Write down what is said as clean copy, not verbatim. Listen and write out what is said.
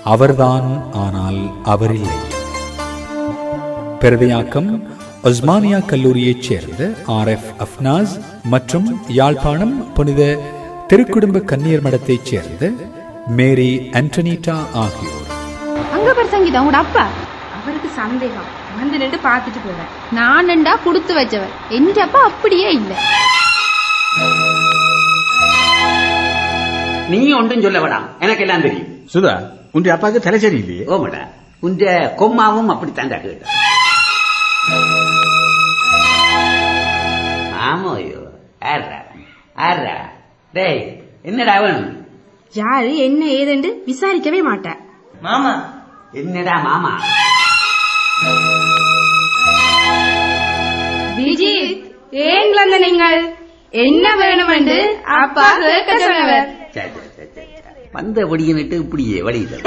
அவர்தான், ஆனால் அவரில்லை. பிரதியாக்கம் ஒஸ்மானியா கல்லூரியைச் சேர்ந்த RF அஃப்னாஸ் மற்றும் யாழ்ப்பாணம் புனித திருக்குடும்ப கன்னியர் மடத்தைச் சேர்ந்த மேரி ஆண்டனிட்டா ஆகியோர். அங்க பேர் சங்கீதா உங்களோட அப்பா? அவருக்கு சந்தேகம் வந்து நின்று பார்த்துட்டு போவேன். நானண்டா கொடுத்து வச்சவர், என் அப்பா அப்படியே இல்லை. நீ ஒன்றும் சொல்ல வேண்டாம், எனக்கு எல்லாம் தெரியும். சுதா, உன் அப்பாவுக்கு தலை சரியில்லையே? ஓமடா, உன் கொம்மாவும் அப்படித்தான் கேட்ட. ஆமோயோ, ஆறா டேய், என்னடா வேணும்? யாரு என்ன ஏதென்று விசாரிக்கவே மாட்டேன். மாமா. என்னடா மாமா? விஜித், ஏங்கள நீங்கள் என்ன வேணும் என்று அப்பா கேட்க சொன்னவர். வந்த வடியினிட்டு இப்படியே வழியில்